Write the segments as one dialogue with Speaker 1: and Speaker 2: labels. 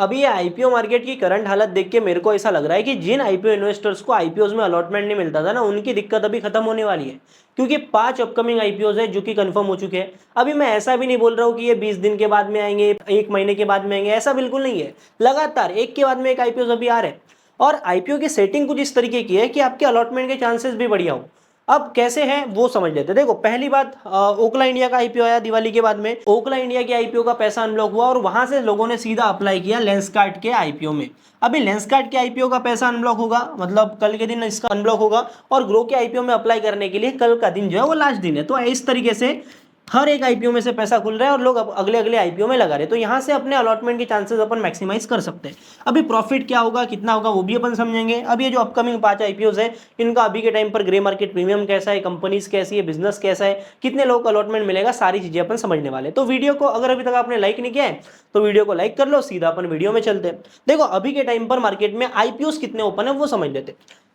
Speaker 1: अभी ये IPO market की करंट हालत देख के मेरे को ऐसा लग रहा है कि जिन आईपीओ इन्वेस्टर्स को आईपीओज में अलॉटमेंट नहीं मिलता था ना, उनकी दिक्कत अभी खत्म होने वाली है, क्योंकि 5 अपकमिंग आईपीओज है जो कि कंफर्म हो चुके हैं। अभी मैं ऐसा भी नहीं बोल रहा हूँ कि ये 20 दिन के बाद में आएंगे, 1 महीने के बाद में आएंगे, ऐसा बिल्कुल नहीं है। लगातार एक के बाद में एक आईपीओ अभी आ रहे हैं, और आईपीओ की सेटिंग कुछ इस तरीके की है कि आपके अलॉटमेंट के चांसेस भी बढ़िया हो। अब कैसे है वो समझ लेते हैं। देखो, पहली बात, ओखला इंडिया का आईपीओ आया दिवाली के बाद में। ओखला इंडिया के आईपीओ का पैसा अनलॉक हुआ और वहां से लोगों ने सीधा अप्लाई किया लेंसकार्ट के आईपीओ में। अभी लेंसकार्ट के आईपीओ का पैसा अनब्लॉक होगा, मतलब कल के दिन इसका अनब्लॉक होगा, और ग्रो के आईपीओ में अप्लाई करने के लिए कल का दिन जो है वो लास्ट दिन है। तो इस तरीके से हर एक आईपीओ में से पैसा खुल रहा है और लोग अब अगले अगले आईपीओ में लगा रहे हैं। तो यहाँ से अपने अलॉटमेंट के चांसेस अपन मैक्सिमाइज कर सकते हैं। अभी प्रॉफिट क्या होगा, कितना होगा, वो भी अपन समझेंगे। अब ये जो अपकमिंग 5 आईपीओ है, इनका अभी के टाइम पर ग्रे मार्केट प्रीमियम कैसा है, कंपनीज कैसी है, बिजनेस कैसा है, कितने लोग अलॉटमेंट मिलेगा, सारी चीजें अपन समझने वाले। तो वीडियो को अगर अभी तक आपने लाइक नहीं किया है तो वीडियो को लाइक कर लो, सीधा अपन वीडियो में चलते हैं। देखो, अभी के टाइम पर मार्केट में आईपीओ कितने ओपन है वो समझ लेते।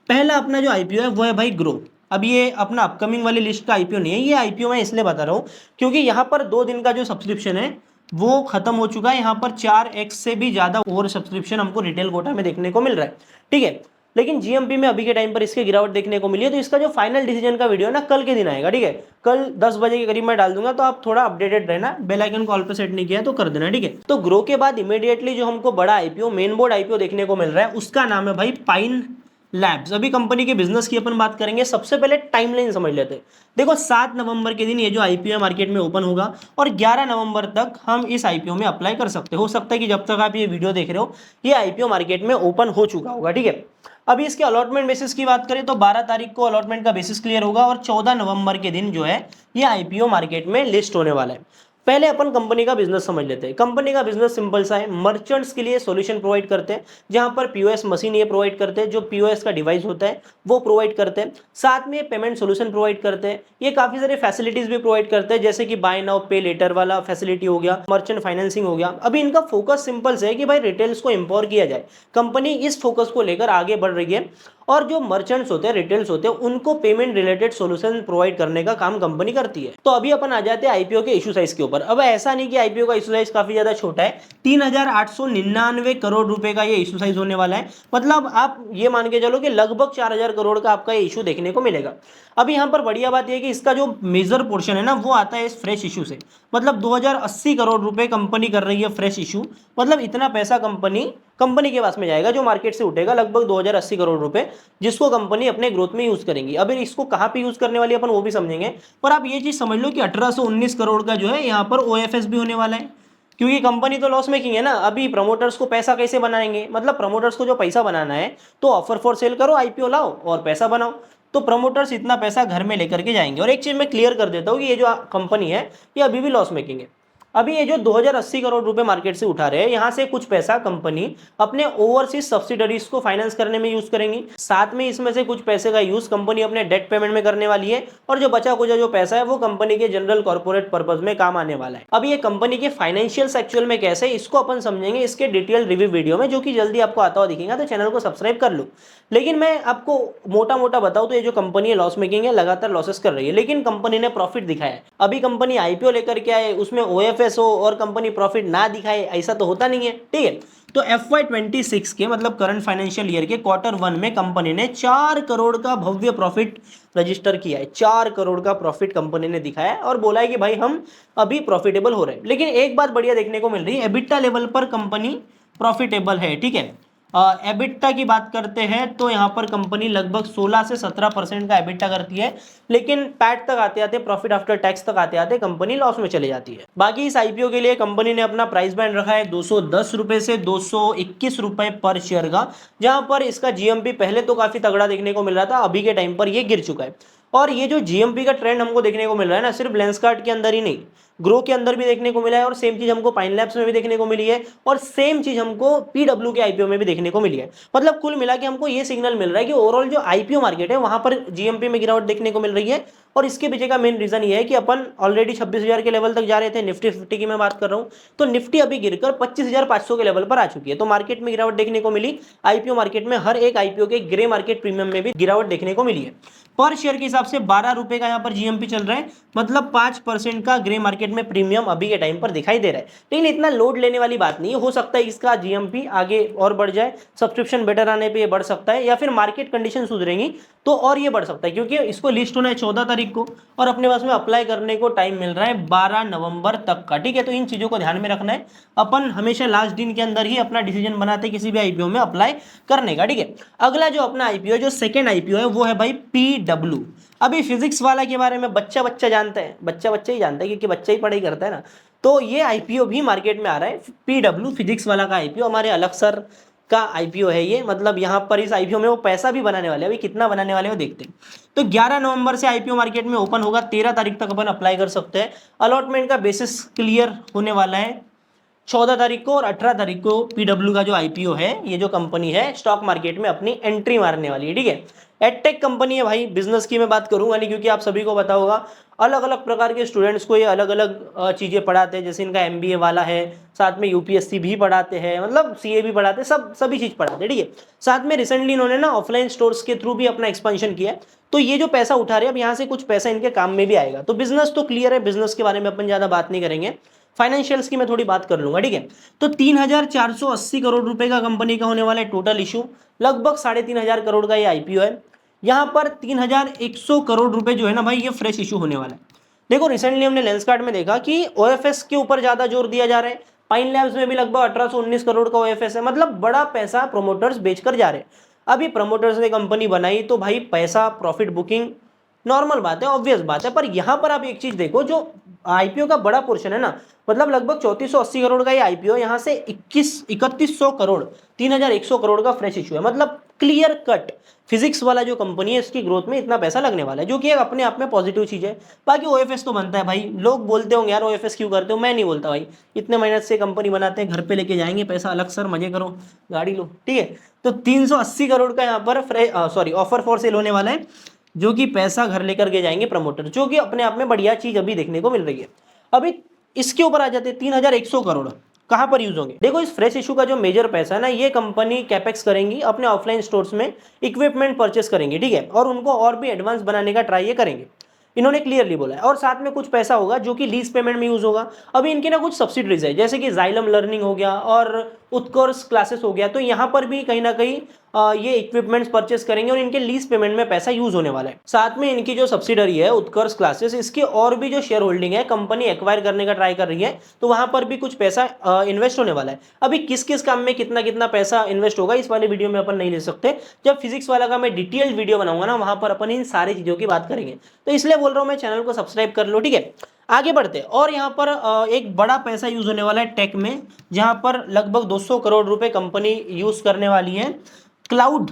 Speaker 1: पहला अपना जो आईपीओ है वो है भाई ग्रो। अब ये अपना अपकमिंग वाली लिस्ट का आईपीओ नहीं है, ये आईपीओ मैं इसलिए बता रहा हूँ क्योंकि यहाँ पर 2 दिन का जो सब्सक्रिप्शन है वो खत्म हो चुका है। यहाँ पर 4x से भी ज्यादा ओवर सब्सक्रिप्शन हमको रिटेल कोटा में देखने को मिल रहा है, ठीक है। लेकिन जीएमपी में अभी के टाइम पर इसकी गिरावट देखने को मिली है। तो इसका जो फाइनल डिसीजन का वीडियो है ना, कल के दिन आएगा, ठीक है। कल 10 बजे के करीब मैं डाल दूंगा, तो आप थोड़ा अपडेटेड रहना। बेल आइकन कॉल पे सेट नहीं किया तो कर देना, ठीक है। तो ग्रो के बाद इमीडिएटली जो हमको बड़ा आईपीओ, मेन बोर्ड आईपीओ देखने को मिल रहा है, उसका नाम है भाई पाइन लैब्स। अभी कंपनी के बिजनेस की अपन बात करेंगे। सबसे पहले टाइमलाइन समझ लेते हैं। देखो, 7 नवंबर के दिन ये जो आईपीओ मार्केट में ओपन होगा और 11 नवंबर तक हम इस आईपीओ में अप्लाई कर सकते हो सकता है कि जब तक आप ये वीडियो देख रहे हो ये आईपीओ मार्केट में ओपन हो चुका होगा, ठीक है। अभी इसके अलॉटमेंट बेसिस की बात करें तो 12 तारीख को अलॉटमेंट का बेसिस क्लियर होगा और 14 नवंबर के दिन जो है ये आईपीओ मार्केट में लिस्ट होने वाला है। पहले अपन कंपनी का बिजनेस समझ लेते हैं। कंपनी का बिजनेस सिंपल सा है, मर्चेंट्स के लिए सॉल्यूशन प्रोवाइड करते हैं, जहां पर पीओएस मशीन ये प्रोवाइड करते हैं, जो पीओएस का डिवाइस होता है वो प्रोवाइड करते हैं। साथ में पेमेंट सॉल्यूशन प्रोवाइड करते हैं। ये काफी सारे फैसिलिटीज भी प्रोवाइड करते हैं, जैसे कि बाय नाउ पे लेटर वाला फैसिलिटी हो गया, मर्चेंट फाइनेंसिंग हो गया। अभी इनका फोकस सिंपल से है कि भाई रिटेल्स को एम्पावर किया जाए। कंपनी इस फोकस को लेकर आगे बढ़ रही है, और जो मर्चेंट्स होते हैं, रिटेल्स होते हैं, उनको पेमेंट रिलेटेड सॉल्यूशन प्रोवाइड करने का काम कंपनी करती है। तो अभी अपन आ जाते हैं आईपीओ के इशू साइज के ऊपर। अब ऐसा नहीं कि आईपीओ का इशू साइज काफी ज्यादा छोटा है, 3,899 करोड़ रुपए का ये इशू साइज होने वाला है। मतलब आप ये मान के चलो कि लगभग 4,000 करोड़ का आपका ये इशू देखने को मिलेगा। अब यहाँ पर बढ़िया बात यह है कि इसका जो मेजर पोर्शन है ना वो आता है इस फ्रेश इशू से। मतलब 2080 करोड़ रुपए कंपनी कर रही है फ्रेश इशू। मतलब इतना पैसा कंपनी के पास में जाएगा जो मार्केट से उठेगा, लगभग 2080 करोड़ रुपए, जिसको कंपनी अपने ग्रोथ में यूज करेंगी। अब इसको कहां पे यूज करने वाली है अपन वो भी समझेंगे। पर आप ये चीज समझ लो कि 1819 करोड़ का जो है यहाँ पर ओएफएस भी होने वाला है, क्योंकि कंपनी तो लॉस मेकिंग है ना। अभी प्रमोटर्स को पैसा कैसे बनाएंगे, मतलब प्रमोटर्स को जो पैसा बनाना है तो ऑफर फॉर सेल करो, आईपीओ लाओ और पैसा बनाओ। तो प्रमोटर्स इतना पैसा घर में लेकर के जाएंगे। और एक चीज मैं क्लियर कर देता हूँ कि ये जो कंपनी है ये अभी भी लॉस मेकिंग है। अभी ये जो 2080 करोड़ रुपए मार्केट से उठा रहे हैं, यहां से कुछ पैसा कंपनी अपने ओवरसीज सब्सिडरीज को फाइनेंस करने में यूज करेंगी। साथ में इसमें से कुछ पैसे का यूज कंपनी अपने डेट पेमेंट में करने वाली है, और जो बचा कुचा जो पैसा है वो कंपनी के जनरल कॉर्पोरेट पर्पज में काम आने वाला है। अब ये कंपनी के फाइनेंशियल एक्चुअल में कैसे, इसको अपन समझेंगे इसके डिटेल रिव्यू वीडियो में, जो कि जल्दी आपको आता हुआ दिखेगा। तो चैनल को सब्सक्राइब कर लो। लेकिन मैं आपको मोटा मोटा बताऊं तो ये जो कंपनी है लॉस मेकिंग है, लगातार लॉसेस कर रही है, लेकिन कंपनी ने प्रॉफिट दिखाया है। अभी कंपनी आईपीओ लेकर के आए, उसमें ओएफएस हो और कंपनी प्रॉफिट ना दिखाए, ऐसा तो होता नहीं है, ठीक है। तो FY26 के मतलब करंट फाइनेंशियल ईयर के Q1 में कंपनी ने 4 करोड़ का भव्य प्रॉफिट रजिस्टर किया है। 4 करोड़ का प्रॉफिट कंपनी ने दिखाया है और बोला है कि भाई हम अभी प्रॉफिटेबल हो रहे हैं। लेकिन एक बात बढ़िया देखने को मिल रही है, एबिटा लेवल पर कंपनी प्रॉफिटेबल है, ठीक है। एबिटा की बात करते हैं तो यहाँ पर कंपनी लगभग 16 से 17% का एबिटा करती है, लेकिन पैट तक आते आते, प्रॉफिट आफ्टर टैक्स तक आते आते कंपनी लॉस में चली जाती है। बाकी इस आईपीओ के लिए कंपनी ने अपना प्राइस बैंड रखा है 210 रुपए से 221 रुपए पर शेयर का, जहां पर इसका जीएमपी पहले तो काफी तगड़ा देखने को मिल रहा था, अभी के टाइम पर ये गिर चुका है। और ये जो जीएमपी का ट्रेंड हमको देखने को मिल रहा है ना, सिर्फ लेंसकार्ट के अंदर ही नहीं, ग्रो के अंदर भी देखने को मिला है, और सेम चीज हमको पाइन लैब्स में भी देखने को मिली है, और सेम चीज हमको पीडब्ल्यू के आईपीओ में भी देखने को मिली है। मतलब कुल मिला के हमको ये सिग्नल मिल रहा है कि ओवरऑल जो आईपीओ मार्केट है वहां पर जीएमपी में गिरावट देखने को मिल रही है। और इसके पीछे का मेन रीजन ये है कि अपन ऑलरेडी 26,000 के लेवल तक जा रहे थे, निफ्टी 50 की मैं बात कर रहा हूँ, तो निफ्टी अभी गिरकर 25,500 के लेवल पर आ चुकी है। तो मार्केट में गिरावट देखने को मिली। आईपीओ मार्केट में हर एक आईपीओ के ग्रे मार्केट प्रीमियम में भी गिरावट देखने को मिली है। पर शेयर के हिसाब से 12 रुपए का यहाँ पर जीएमपी चल रहा है, मतलब 5% का ग्रे मार्केट मार्केट में प्रीमियम अभी के टाइम पर दिखाई दे रहा है, लेकिन इतना लोड लेने वाली बात नहीं है। हो सकता है इसका जीएमपी आगे और बढ़ जाए, सब्सक्रिप्शन बेटर आने पे ये बढ़ सकता है, या फिर मार्केट कंडीशन सुधरेंगी तो और ये बढ़ सकता है, क्योंकि इसको लिस्ट होना है 14 तारीख को और अपने पास में अप्लाई करने को टाइम मिल रहा है 12 नवंबर तक का। ठीक है, तो इन चीज़ों को ध्यान में रखना है। अपन हमेशा लास्ट दिन के अंदर ही अपना डिसीजन बनाते हैं किसी भी आईपीओ में अप्लाई करने का। ठीक है, अगला जो अपना आईपीओ, जो सेकेंड आईपीओ है, वो है भाई पीडब्ल्यू। अभी फिजिक्स वाला के बारे में बच्चा बच्चा जानता है, बच्चा बच्चा ही जानता है, क्योंकि बच्चा ही पढ़ाई करता है ना। तो ये आईपीओ भी मार्केट में आ रहा है, पीडब्ल्यू फिजिक्स वाला का आईपीओ, हमारे अलग सर का आईपीओ है ये। मतलब यहाँ पर इस आईपीओ में वो पैसा भी बनाने वाले हैं, अभी कितना बनाने वाले हैं वो देखते हैं। तो 11 नवंबर से आईपीओ मार्केट में ओपन होगा, 13 तारीख तक अपन अप्लाई कर सकते हैं। अलॉटमेंट का बेसिस क्लियर होने वाला है 14 तारीख को, और 18 तारीख को पीडब्ल्यू का जो आईपीओ है, ये जो कंपनी है स्टॉक मार्केट में अपनी एंट्री मारने वाली है। ठीक है, एडटेक कंपनी है भाई। बिजनेस की मैं बात करूंगा नहीं, क्योंकि आप सभी को पता होगा अलग अलग प्रकार के स्टूडेंट्स को ये अलग अलग चीज़ें पढ़ाते हैं। जैसे इनका एमबीए वाला है, साथ में यूपीएससी भी पढ़ाते हैं, मतलब सीए भी पढ़ाते हैं, सभी चीज़ पढ़ाते हैं। ठीक है, साथ में रिसेंटली इन्होंने ना ऑफलाइन स्टोर्स के थ्रू भी अपना एक्सपेंशन किया है। तो ये जो पैसा उठा रहे हैं, अब यहाँ से कुछ पैसा इनके काम में भी आएगा। तो बिजनेस तो क्लियर है, बिजनेस के बारे में अपन ज़्यादा बात नहीं करेंगे, फाइनेंशियल्स की मैं थोड़ी बात कर लूंगा। ठीक है, तो 3,480 करोड़ रुपए का कंपनी का होने वाला है टोटल इशू, लगभग 3,500 करोड़ का ये आईपीओ है। यहाँ पर 3,100 करोड़ रुपए जो है ना भाई, ये फ्रेश इशू होने वाला है। देखो रिसेंटली हमने लेंसकार्ट में देखा कि ओएफएस के ऊपर ज्यादा जोर दिया जा रहा है, पाइन लैब्स में भी लगभग 1819 करोड़ का ओएफएस है, मतलब बड़ा पैसा प्रोमोटर्स बेचकर जा रहे हैं। अभी प्रोमोटर्स ने कंपनी बनाई तो भाई पैसा, प्रॉफिट बुकिंग नॉर्मल बात है, ऑब्वियस बात है। पर यहाँ पर आप एक चीज देखो, जो आईपीओ का बड़ा पोर्शन है ना, मतलब लगभग 3480 करोड़ का ये आईपीओ, यहाँ से 3100 करोड़, 3100 करोड़ का फ्रेश इशू है। मतलब क्लियर कट फिजिक्स वाला जो कंपनी है, इसकी ग्रोथ में इतना पैसा लगने वाला है, जो कि अपने आप में पॉजिटिव चीज है। बाकी ओएफएस तो बनता है भाई, लोग बोलते होंगे यार ओएफएस क्यों करते हो, मैं नहीं बोलता भाई। इतने मेहनत से कंपनी बनाते हैं, घर पे लेके जाएंगे पैसा, अलग सर मजे करो, गाड़ी लो। ठीक है, तो 380 करोड़ का यहाँ पर ऑफर फॉर सेल होने वाला है, जो कि पैसा घर लेकर के जाएंगे प्रमोटर, जो कि अपने आप में बढ़िया चीज अभी देखने को मिल रही है। अभी इसके ऊपर आ जाते हैं, 3,100 करोड़ कहां पर यूज होंगे। देखो इस फ्रेश इशू का जो मेजर पैसा है ना, ये कंपनी कैपेक्स करेंगी, अपने ऑफलाइन स्टोर्स में इक्विपमेंट परचेस करेंगे। ठीक है, और उनको और भी एडवांस बनाने का ट्राई ये करेंगे, इन्होंने क्लियरली बोला है। और साथ में कुछ पैसा होगा जो कि लीज पेमेंट में यूज होगा। अभी इनके ना कुछ सब्सिडरीज है, जैसे कि जाइलम लर्निंग हो गया और उत्कर्ष क्लासेस हो गया, तो यहाँ पर भी कहीं ना कहीं ये इक्विपमेंट्स परचेस करेंगे और इनके लीज पेमेंट में पैसा यूज होने वाला है। साथ में इनकी जो सब्सिडरी है उत्कर्ष क्लासेस, इसके और भी जो शेयर होल्डिंग है, कंपनी एक्वायर करने का ट्राई कर रही है, तो वहां पर भी कुछ पैसा इन्वेस्ट होने वाला है। अभी किस किस काम में कितना कितना पैसा इन्वेस्ट होगा, इस वाले वीडियो में अपन नहीं ले सकते। जब फिजिक्स वाला का मैं डिटेल्ड वीडियो बनाऊंगा ना, वहां पर अपन इन सारी चीजों की बात करेंगे। तो इसलिए बोल रहा हूं मैं, चैनल को सब्सक्राइब कर लो। ठीक है, आगे बढ़ते हैं। और यहाँ पर एक बड़ा पैसा यूज होने वाला है टेक में, जहां पर लगभग 200 करोड़ रुपए कंपनी यूज करने वाली है क्लाउड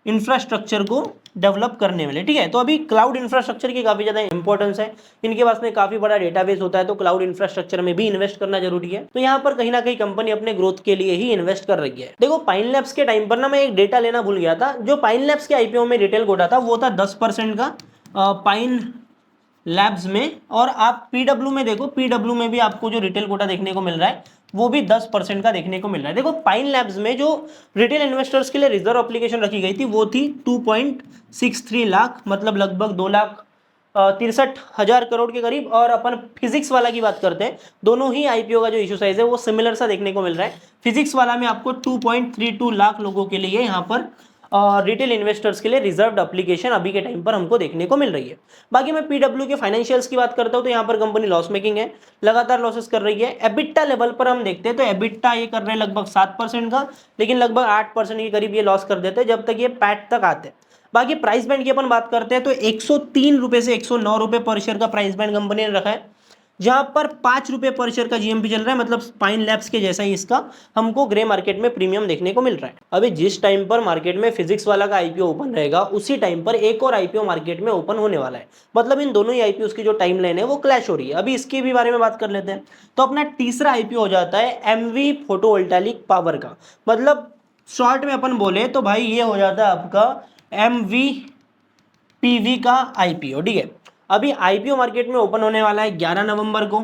Speaker 1: इंफ्रास्ट्रक्चर को डेवलप करने वाले। ठीक है, तो अभी क्लाउड इंफ्रास्ट्रक्चर की काफी ज्यादा इंपॉर्टेंस है, इनके पास में काफी बड़ा डेटाबेस होता है, तो क्लाउड इंफ्रास्ट्रक्चर में भी इन्वेस्ट करना जरूरी है। तो यहाँ पर कहीं ना कहीं कंपनी अपने ग्रोथ के लिए ही इन्वेस्ट कर रही है। देखो पाइन लैब्स के टाइम पर ना मैं एक डेटा लेना भूल गया था, जो पाइन लैब्स के आईपीओ में रिटेल कोटा था वो था 10% का पाइन लैब्स में। और आप पीडब्ल्यू में देखो, पीडब्ल्यू में भी आपको जो रिटेल कोटा देखने को मिल रहा है वो भी 10% का देखने को मिल रहा है। देखो पाइन लैब्स में जो रिटेल इन्वेस्टर्स के लिए रिजर्व एप्लीकेशन रखी गई थी वो थी 2.63 लाख, मतलब लगभग 2,63,000 करोड़ के करीब। और अपन फिजिक्स वाला की बात करते हैं, दोनों ही आईपीओ का जो इशू साइज है वो सिमिलर सा देखने को मिल रहा है। फिजिक्स वाला में आपको 2.32 लाख लोगों के लिए यहाँ पर रिटेल इन्वेस्टर्स के लिए रिजर्व्ड एप्लीकेशन अभी के टाइम पर हमको देखने को मिल रही है। बाकी मैं पीडब्ल्यू के फाइनेंशियल्स की बात करता हूं, तो यहाँ पर कंपनी लॉस मेकिंग है, लगातार लॉसेस कर रही है। एबिटा लेवल पर हम देखते हैं तो एबिटा ये कर रहे हैं लगभग 7% का, लेकिन लगभग 8% के करीब ये लॉस कर देते हैं जब तक ये पैट तक आते हैं। बाकी प्राइस बैंड की अपन बात करते हैं तो 103 रुपए से 109 रुपए पर शेयर का प्राइस बैंड कंपनी ने रखा है, जहां पर 5 रुपए पर शेयर का जीएमपी चल रहा है, मतलब स्पाइन लैब्स के जैसा ही इसका हमको ग्रे मार्केट में प्रीमियम देखने को मिल रहा है। अभी जिस टाइम पर मार्केट में फिजिक्स वाला का आईपीओ ओपन रहेगा, उसी टाइम पर एक और आईपीओ मार्केट में ओपन होने वाला है। मतलब इन दोनों ही आईपीओ की जो टाइम लाइन है वो क्लैश हो रही है। अभी इसके भी बारे में बात कर लेते हैं। तो अपना तीसरा आईपीओ हो जाता है एमवी फोटोवोल्टाइक पावर का, मतलब शॉर्ट में अपन बोले तो भाई ये हो जाता है आपका एमवी पीवी का आईपीओ। ठीक है, अभी आईपीओ मार्केट में ओपन होने वाला है 11 नवंबर को,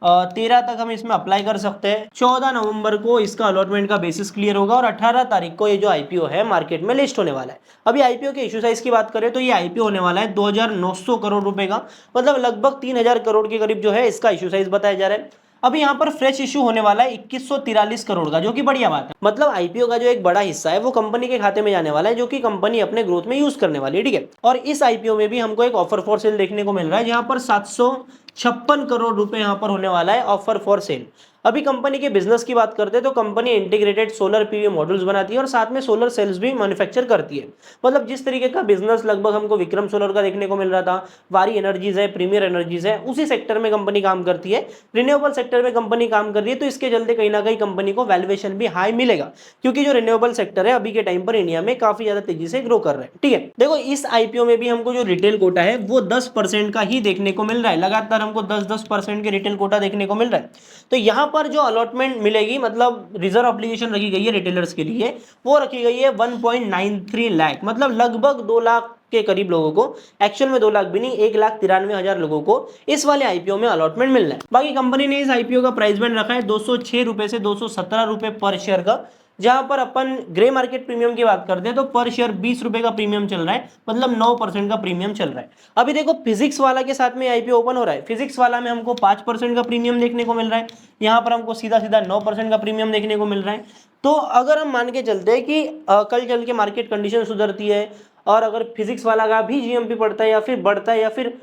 Speaker 1: 13 तक हम इसमें अप्लाई कर सकते हैं। 14 नवंबर को इसका अलॉटमेंट का बेसिस क्लियर होगा और 18 तारीख को ये जो आईपीओ है मार्केट में लिस्ट होने वाला है। अभी आईपीओ के इशू साइज की बात करें तो ये आईपीओ होने वाला है 2900 करोड़ रुपए का, मतलब लगभग 3000 करोड़ के करीब जो है इसका इशू साइज बताया जा रहा है। अभी यहाँ पर फ्रेश इशू होने वाला है 2143 करोड़ का, जो कि बढ़िया बात है। मतलब आईपीओ का जो एक बड़ा हिस्सा है वो कंपनी के खाते में जाने वाला है, जो कि कंपनी अपने ग्रोथ में यूज करने वाली है, ठीक है। और इस आईपीओ में भी हमको एक ऑफर फॉर सेल देखने को मिल रहा है, जहां पर 756 करोड़ रुपए यहाँ पर होने वाला है ऑफर फॉर सेल। अभी कंपनी के बिजनेस की बात करते हैं तो company integrated solar PV modules बनाती है और साथ में सोलर सेल्स भी मैन्युफैक्चर करती है। मतलब जिस तरीके का बिजनेस लगभग हमको विक्रम सोलर का देखने को मिल रहा था, वारी एनर्जीज है, प्रीमियर एनर्जीज है, उसी सेक्टर में कंपनी काम करती है, रिन्यूएबल सेक्टर में कंपनी काम कर रही है, तो इसके चलते कहीं ना कहीं कंपनी को वैल्यूएशन भी हाई मिलेगा, क्योंकि जो रिन्यूएबल सेक्टर है अभी के टाइम पर इंडिया में काफी ज्यादा तेजी से ग्रो कर रहा है, ठीक है। देखो इस आईपीओ में भी हमको जो रिटेल कोटा है वो 10% का ही देखने को मिल रहा है, लगातार हमको 10% के रिटेल कोटा देखने को मिल रहा है। तो यहाँ पर जो अलॉटमेंट मिलेगी, मतलब रिजर्व एप्लीकेशन रखी गई है रिटेलर्स के लिए, वो रखी गई है 1.93 लाख, मतलब लगभग 2 लाख के करीब लोगों को, एक्चुअल में 2 लाख भी नहीं, 1,93,000 लोगों को इस वाले आईपीओ में अलॉटमेंट मिलना है। बाकी कंपनी ने इस आईपीओ का प्राइस बैंड रखा है 206 रुपए से 217 रुपए पर शेयर का, जहां पर अपन ग्रे मार्केट प्रीमियम की बात करते हैं तो पर शेयर 20 रुपए का प्रीमियम चल रहा है, मतलब 9% का प्रीमियम चल रहा है। अभी देखो फिजिक्स वाला के साथ में आईपीओ ओपन हो रहा है, फिजिक्स वाला में हमको 5% का प्रीमियम देखने को मिल रहा है, यहाँ पर हमको सीधा सीधा 9% का प्रीमियम देखने को मिल रहा है। तो अगर हम मान के चलते हैं कि कल चल के मार्केट कंडीशन सुधरती है और अगर फिजिक्स वाला का भी जीएमपी बढ़ता है या फिर बढ़ता है, या फिर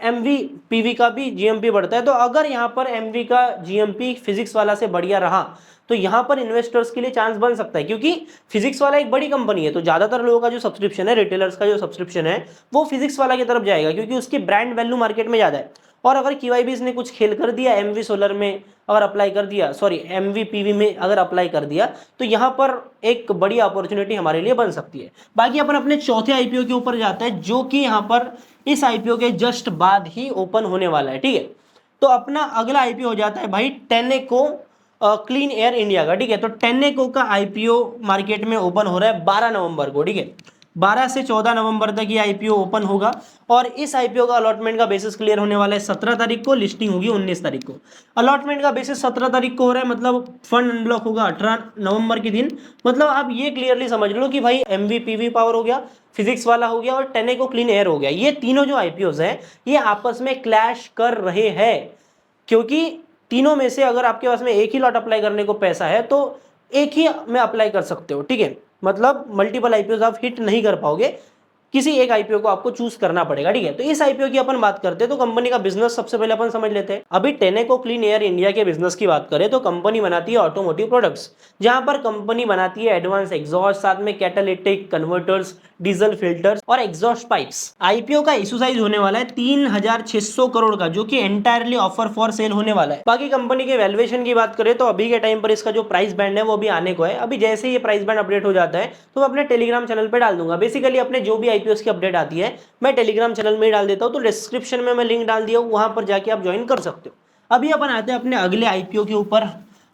Speaker 1: एमवी पीवी का भी जीएमपी बढ़ता है, तो अगर यहाँ पर एमवी का जीएमपी फिजिक्स वाला से बढ़िया रहा तो यहाँ पर इन्वेस्टर्स के लिए चांस बन सकता है, क्योंकि फिजिक्स वाला एक बड़ी कंपनी है, तो ज्यादातर लोगों का जो सब्सक्रिप्शन है, रिटेलर्स का जो सब्सक्रिप्शन है, वो फिजिक्स वाला की तरफ जाएगा, क्योंकि उसकी ब्रांड वैल्यू मार्केट में ज्यादा है। और अगर क्यूआईबीज ने कुछ खेल कर दिया एमवी सोलर में अगर अप्लाई कर दिया, सॉरी एमवी पीवी में अगर अप्लाई कर दिया, तो यहाँ पर एक बड़ी अपॉर्चुनिटी हमारे लिए बन सकती है। बाकी अपन अपने चौथे आईपीओ के ऊपर जाते हैं, जो कि यहाँ पर इस आईपीओ के जस्ट बाद ही ओपन होने वाला है, ठीक है। तो अपना अगला आईपीओ हो जाता है भाई टेनेको क्लीन एयर इंडिया का, ठीक है। तो टेनेको का आईपीओ मार्केट में ओपन हो रहा है 12 नवंबर को, ठीक है। 12 से 14 नवंबर तक ये आईपीओ ओपन होगा और इस आईपीओ का अलॉटमेंट का बेसिस क्लियर होने वाला है 17 तारीख को, लिस्टिंग होगी 19 तारीख को। अलॉटमेंट का बेसिस 17 तारीख को हो रहा है, मतलब फंड अनब्लॉक होगा 18 नवंबर के दिन। मतलब आप ये क्लियरली समझ लो कि भाई एमवीपीवी पावर हो गया, फिजिक्स वाला हो गया और टेनेको क्लीन एयर हो गया, ये तीनों जो आईपीओज हैं ये आपस में क्लैश कर रहे हैं, क्योंकि तीनों में से अगर आपके पास में एक ही लॉट अप्लाई करने को पैसा है तो एक ही में अप्लाई कर सकते हो, ठीक है। मतलब मल्टीपल आईपीओ आप हिट नहीं कर पाओगे, किसी एक आईपीओ को आपको चूज करना पड़ेगा, ठीक है। तो इस आईपीओ की अपन बात करते हैं तो कंपनी का बिजनेस सबसे पहले अपन समझ लेते हैं। अभी टेनेको क्लीन एयर इंडिया के बिजनेस की बात करें तो कंपनी बनाती है ऑटोमोटिव प्रोडक्ट्स, जहां पर कंपनी बनाती है एडवांस एग्जॉस्ट, साथ में कैटालिटिक कन्वर्टर्स, डीजल फिल्टर्स और एग्जॉस्ट पाइप्स। आईपीओ का इशू साइज होने वाला है 3600 करोड़ का, जो कि एंटायरली ऑफर फॉर सेल होने वाला है। बाकी कंपनी के वैल्यूएशन की बात करें तो अभी के टाइम पर इसका जो प्राइस बैंड है वो अभी आने को है, अभी जैसे ये प्राइस बैंड अपडेट हो जाता है तो मैं अपने टेलीग्राम चैनल पर डाल दूंगा। बेसिकली अपने जो भी आईपीओ की अपडेट आती है मैं टेलीग्राम चैनल में ही डाल देता हूं, तो डिस्क्रिप्शन में मैं लिंक डाल दिया हूं, वहां पर जाके आप ज्वाइन कर सकते हो। अभी अपन आते हैं अपने अगले आईपीओ के ऊपर,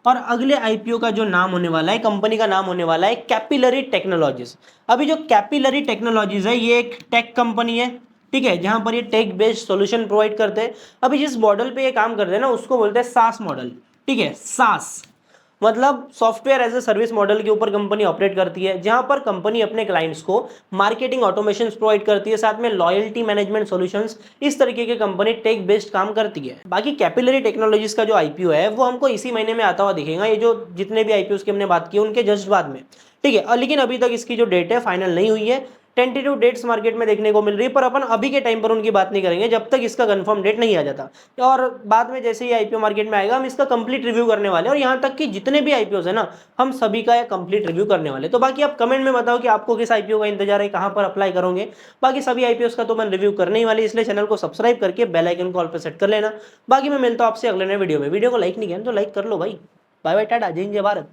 Speaker 1: और अगले आईपीओ का जो नाम होने वाला है, कंपनी का नाम होने वाला है कैपिलरी टेक्नोलॉजीज। अभी जो कैपिलरी टेक्नोलॉजीज है ये एक टेक कंपनी है, ठीक है, जहां पर ये टेक बेस्ड सॉल्यूशन प्रोवाइड करते हैं। अभी जिस मॉडल पे ये काम करते हैं ना उसको बोलते हैं सास मॉडल, ठीक है। सास मतलब software as a service model के ऊपर कंपनी ऑपरेट करती है, जहां पर कंपनी अपने क्लाइंट्स को मार्केटिंग ऑटोमेशन प्रोवाइड करती है, साथ में लॉयल्टी मैनेजमेंट सॉल्यूशंस, इस तरीके के कंपनी टेक बेस्ड काम करती है। बाकी कैपिलरी टेक्नोलॉजीज का जो आईपीओ है वो हमको इसी महीने में आता हुआ दिखेगा, ये जो जितने भी आईपीओ की हमने बात की उनके जस्ट बाद में, ठीक है। और लेकिन अभी तक इसकी जो डेट है फाइनल नहीं हुई है, टेंटेटिव डेट्स मार्केट में देखने को मिल रही है, पर अपन अभी के टाइम पर उनकी बात नहीं करेंगे जब तक इसका कंफर्म डेट नहीं आ जाता। और बाद में जैसे ही आईपीओ मार्केट में आएगा हम इसका कंप्लीट रिव्यू करने वाले हैं, और यहाँ तक कि जितने भी आईपीओ है ना हम सभी का कंप्लीट रिव्यू करने वाले। तो बाकी आप कमेंट में बताओ कि आपको किस आईपीओ का इंतजार है, कहाँ पर अप्लाई करोगे। बाकी सभी आईपीओ का तो मैं रिव्यू करने ही वाली, इसलिए चैनल को सब्सक्राइब करके बेल आइकन को ऑल पे सेट कर लेना। बाकी मैं मिलता हूँ आपसे अगले नए वीडियो में। वीडियो को लाइक नहीं किया तो लाइक कर लो भाई। बाय बाय, टाटा, जय हिंद, जय भारत।